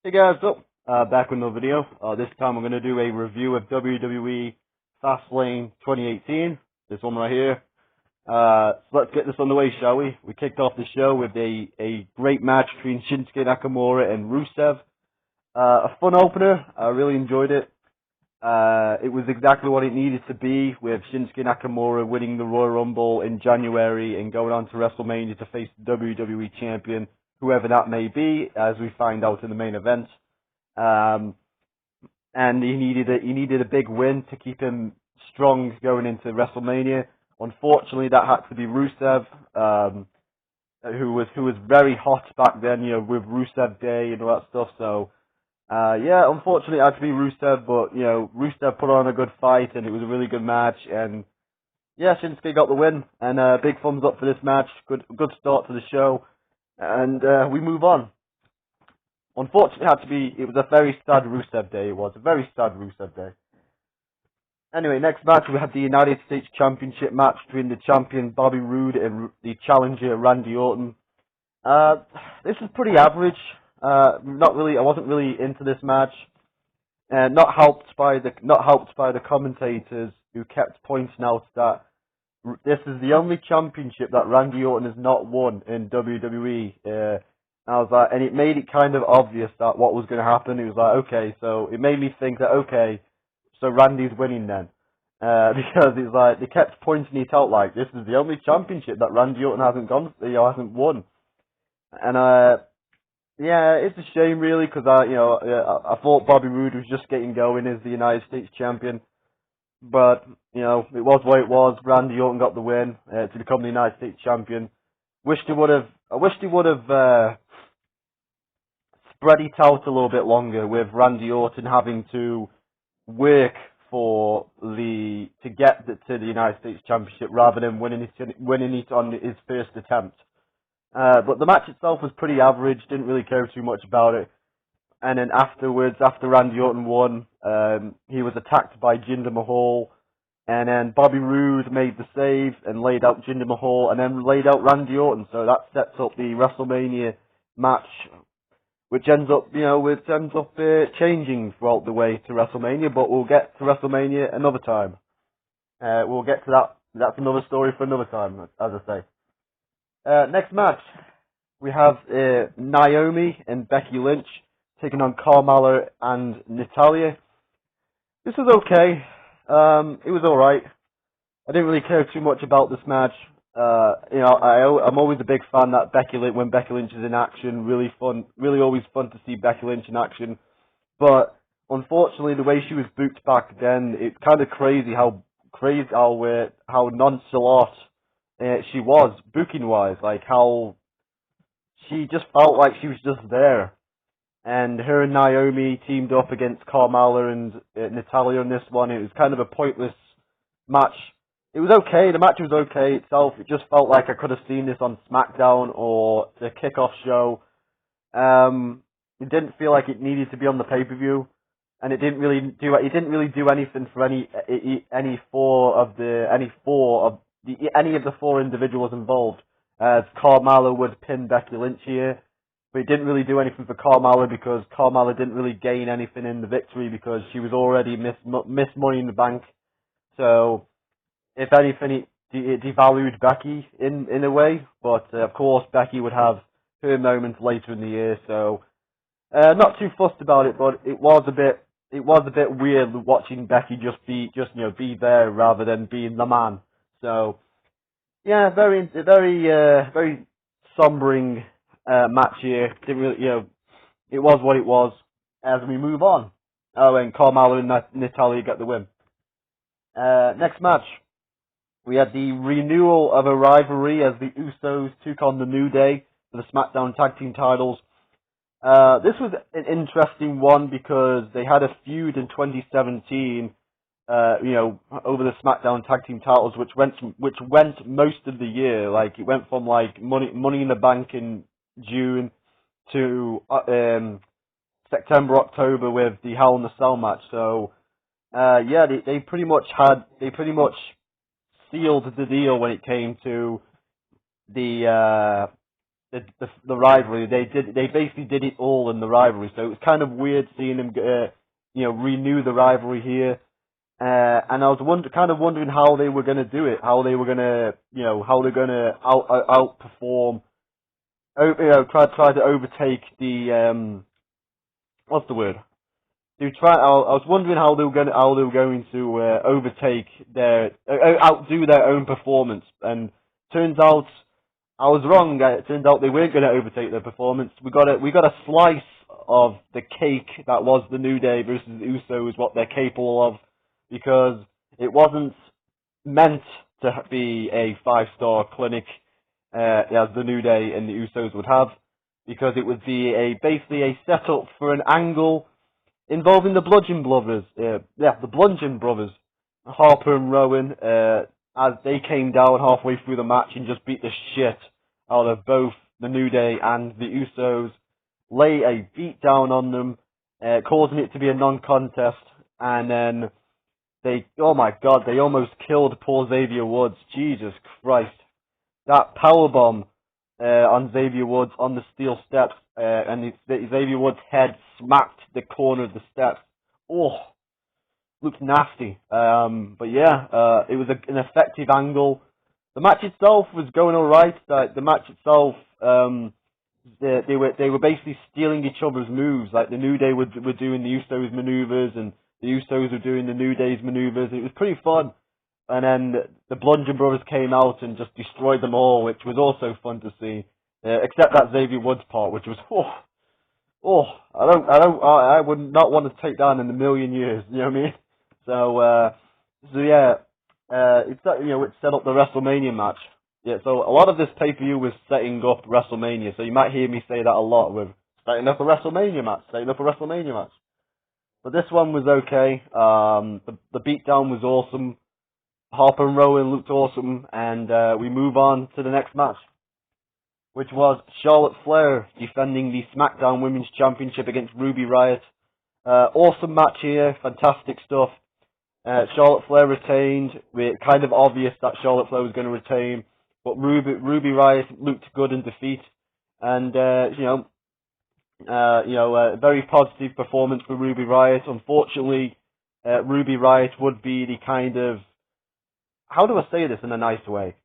Hey guys, back with another video. This time I'm going to do a review of WWE Fastlane 2018. This one right here. So let's get this on the way, shall we? We kicked off the show with a great match between Shinsuke Nakamura and Rusev. A fun opener. I really enjoyed it. It was exactly what it needed to be, with Shinsuke Nakamura winning the Royal Rumble in January and going on to WrestleMania to face the WWE Champion, whoever that may be, as we find out in the main event. And he needed a big win to keep him strong going into WrestleMania. Unfortunately, that had to be Rusev, who was very hot back then, with Rusev Day and all that stuff. So, unfortunately, it had to be Rusev, but Rusev put on a good fight, and it was a really good match. And yeah, Shinsuke got the win, and big thumbs up for this match. Good start to the show, and we move on. Unfortunately, it was a very sad Rusev Day. It was a very sad Rusev Day. Anyway, next match, we had the United States Championship match between the champion Bobby Roode and the challenger Randy Orton. This is pretty average. I wasn't really into this match. Not helped by the commentators, who kept pointing out that this is the only championship that Randy Orton has not won in WWE. I was like, and it made it kind of obvious that what was going to happen. It was like, okay, so it made me think that, okay, so Randy's winning then. Because it's like, they kept pointing it out like, this is the only championship that Randy Orton hasn't won. And, it's a shame really, because I thought Bobby Roode was just getting going as the United States champion. But, it was what it was. Randy Orton got the win, to become the United States champion. I wish they would have, spread it out a little bit longer, with Randy Orton having to work to get to the United States Championship rather than winning it on his first attempt. But the match itself was pretty average. Didn't really care too much about it. And then afterwards, after Randy Orton won, he was attacked by Jinder Mahal. And then Bobby Roode made the save and laid out Jinder Mahal, and then laid out Randy Orton. So that sets up the WrestleMania match, which ends up changing throughout the way to WrestleMania, but we'll get to WrestleMania another time. We'll get to that. That's another story for another time, as I say. Next match, we have Naomi and Becky Lynch taking on Carmella and Natalya. This was okay. It was alright. I didn't really care too much about this match. I'm always a big fan that when Becky Lynch is in action, really always fun to see Becky Lynch in action. But unfortunately, the way she was booked back then, it's kind of crazy how nonchalant she was booking wise. Like how she just felt like she was just there. And her and Naomi teamed up against Carmella and Natalya in this one. It was kind of a pointless match. It was okay. The match was okay itself. It just felt like I could have seen this on Smackdown or the kickoff show. It didn't feel like it needed to be on the pay-per-view, and it didn't really do anything for any of the four individuals involved. As Carmella would pin Becky Lynch here, but it didn't really do anything for Carmella, because Carmella didn't really gain anything in the victory because she was already Miss Money in the Bank. So, if anything, it devalued Becky in a way, but of course Becky would have her moments later in the year, so not too fussed about it. But it was a bit weird watching Becky just be there rather than being the man. So yeah, very sombering match here. Didn't really, it was what it was. As we move on, and Carmella and Natalya got the win. Next match, we had the renewal of a rivalry as the Usos took on the New Day for the Smackdown Tag Team titles. This was an interesting one because they had a feud in 2017, over the SmackDown Tag Team titles, which went most of the year. Like, it went from like Money in the Bank in June to September, October with the Hell in the Cell match. So they pretty much sealed the deal when it came to the the rivalry. They basically did it all in the rivalry. So it was kind of weird seeing them, renew the rivalry here. And I was wondering how they were going to do it, how they were going to, how they're going to outperform, try to overtake the what's the word? I was wondering how they were going to overtake outdo their own performance, and turns out I was wrong. It turns out they weren't going to overtake their performance. We got a slice of the cake that was the New Day versus the Usos, what they're capable of, because it wasn't meant to be a 5-star clinic as the New Day and the Usos would have, because it would be basically a setup for an angle involving the Bludgeon Brothers. The Bludgeon Brothers, Harper and Rowan, as they came down halfway through the match and just beat the shit out of both the New Day and the Usos, lay a beat down on them, causing it to be a non-contest, and then they almost killed poor Xavier Woods. Jesus Christ. That powerbomb on Xavier Woods on the steel steps, and Xavier Woods' head smacked the corner of the steps. Oh, looked nasty. But yeah, it was an effective angle. The match itself was going alright. The match itself, they were basically stealing each other's moves. Like the New Day were doing the Usos maneuvers, and the Usos were doing the New Day's maneuvers. It was pretty fun. And then the Bludgeon Brothers came out and just destroyed them all, which was also fun to see. Except that Xavier Woods part, which was I would not want to take down in a million years. You know what I mean? So yeah, it set up the WrestleMania match. Yeah, so a lot of this pay-per-view was setting up WrestleMania. So you might hear me say that a lot, with setting up a WrestleMania match. But this one was okay. The beatdown was awesome. Harper and Rowan looked awesome, and we move on to the next match, which was Charlotte Flair defending the Smackdown Women's Championship against Ruby Riott. Awesome match here, fantastic stuff. Charlotte Flair retained. It's kind of obvious that Charlotte Flair was going to retain, but Ruby Riott looked good in defeat, and a very positive performance for Ruby Riott. Unfortunately, Ruby Riott would be the kind of, how do I say this in a nice way?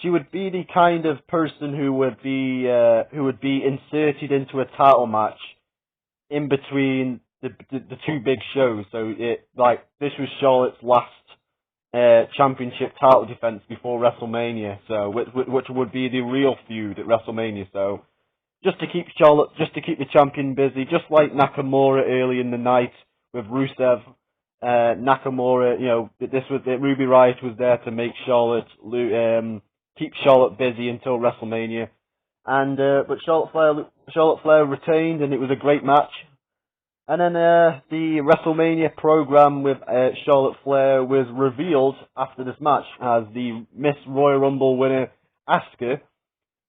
She would be the kind of person who would be inserted into a title match in between the two big shows. So this was Charlotte's last championship title defense before WrestleMania. So which would be the real feud at WrestleMania. So just to keep the champion busy, just like Nakamura early in the night with Rusev. Nakamura, Ruby Riott was there to make keep Charlotte busy until WrestleMania, and but Charlotte Flair retained, and it was a great match. And then the WrestleMania program with Charlotte Flair was revealed after this match, as the Miss Royal Rumble winner Asuka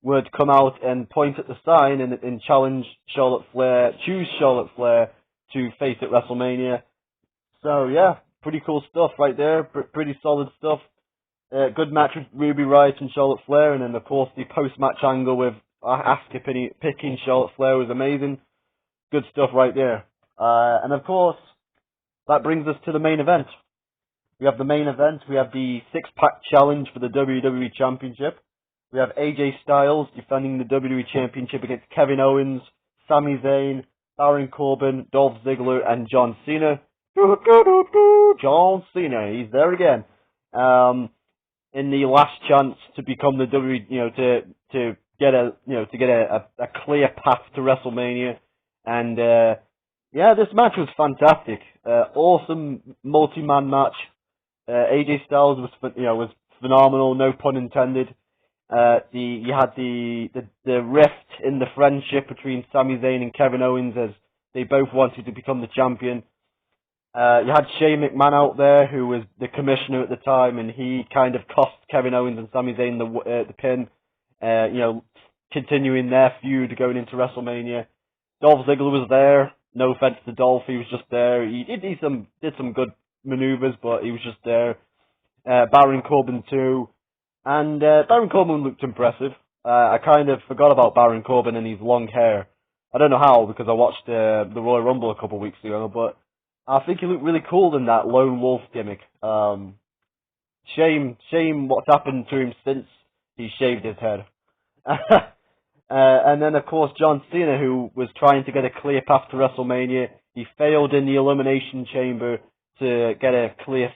would come out and point at the sign and challenge choose Charlotte Flair to face at WrestleMania. So yeah, pretty cool stuff right there. Pretty solid stuff. Good match with Ruby Riott and Charlotte Flair, and then of course the post-match angle with Asuka picking Charlotte Flair was amazing. Good stuff right there. And of course, that brings us to the main event. We have the main event. We have the 6-pack challenge for the WWE Championship. We have AJ Styles defending the WWE Championship against Kevin Owens, Sami Zayn, Baron Corbin, Dolph Ziggler, and John Cena. John Cena, he's there again. In the last chance to become the WWE, to get a clear path to WrestleMania, and this match was fantastic. Awesome multi-man match. AJ Styles was phenomenal, no pun intended. You had the rift in the friendship between Sami Zayn and Kevin Owens, as they both wanted to become the champion. You had Shane McMahon out there, who was the commissioner at the time, and he kind of cost Kevin Owens and Sami Zayn the pin, continuing their feud going into WrestleMania. Dolph Ziggler was there. No offense to Dolph, he was just there. He did some good maneuvers, but he was just there. Baron Corbin too, and Baron Corbin looked impressive. I kind of forgot about Baron Corbin and his long hair. I don't know how, because I watched the Royal Rumble a couple of weeks ago, but I think he looked really cool in that lone wolf gimmick. Shame what's happened to him since he shaved his head. And then, of course, John Cena, who was trying to get a clear path to WrestleMania. He failed in the Elimination Chamber to get a clear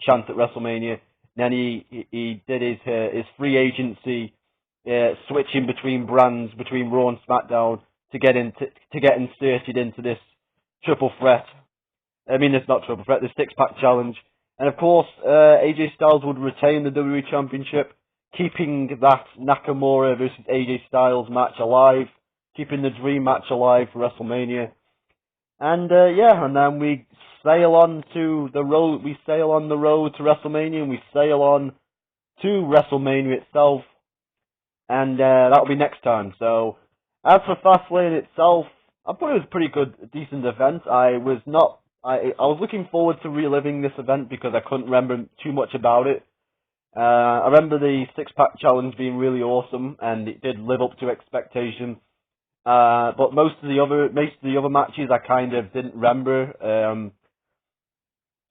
chance at WrestleMania. Then he did his free agency, switching between brands, between Raw and SmackDown, to get inserted into this triple threat. I mean, it's not triple threat, the six-pack challenge. And of course, AJ Styles would retain the WWE Championship, keeping that Nakamura versus AJ Styles match alive, keeping the dream match alive for WrestleMania. And and then we sail on the road to WrestleMania, and we sail on to WrestleMania itself, and that'll be next time. So, as for Fastlane itself, I thought it was a pretty good, decent event. I was looking forward to reliving this event because I couldn't remember too much about it. I remember the six-pack challenge being really awesome, and it did live up to expectation. But most of the other matches I kind of didn't remember.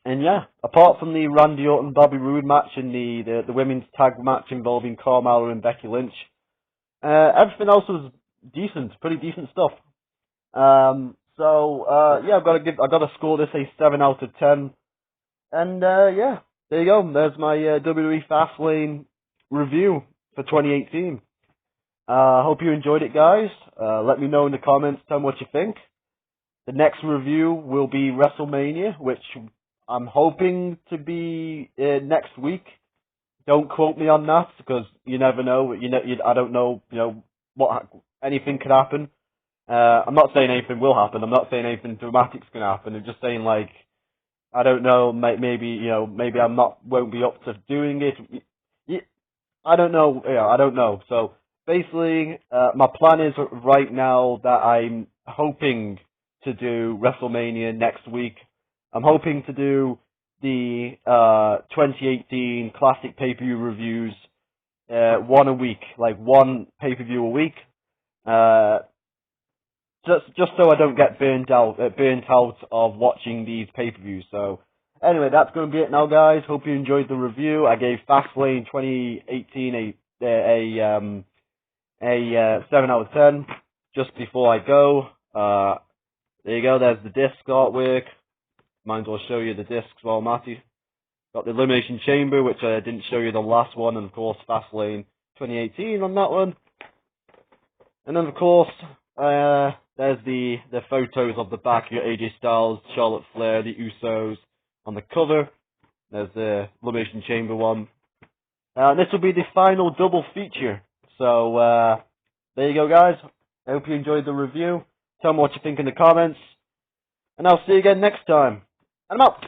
And yeah, apart from the Randy Orton Bobby Roode match and the women's tag match involving Carmella and Becky Lynch, everything else was decent, pretty decent stuff. I've got to score this a 7 out of 10. And there you go. There's my WWE Fastlane review for 2018. Hope you enjoyed it, guys. Let me know in the comments, tell me what you think. The next review will be WrestleMania, which I'm hoping to be next week. Don't quote me on that, because you never know. I don't know. What anything could happen. I'm not saying anything will happen. I'm not saying anything dramatic's gonna happen. I'm just saying, like, I don't know. Maybe maybe won't be up to doing it. I don't know. Yeah, I don't know. So basically, my plan is right now that I'm hoping to do WrestleMania next week. I'm hoping to do the 2018 Classic Pay-Per-View reviews, one a week, like one pay-per-view a week. Just so I don't get burnt out of watching these pay-per-views. So anyway, that's going to be it now, guys. Hope you enjoyed the review. I gave Fastlane 2018 a 7 out of 10. Just before I go, there you go. There's the disc artwork. Might as well show you the discs while Matty. Got the Elimination Chamber, which I didn't show you the last one, and of course Fastlane 2018 on that one. And then of course, there's the photos of the back. You got AJ Styles, Charlotte Flair, the Usos on the cover. There's the Elimination Chamber one. This will be the final double feature. So there you go, guys. I hope you enjoyed the review. Tell me what you think in the comments. And I'll see you again next time. And I'm out.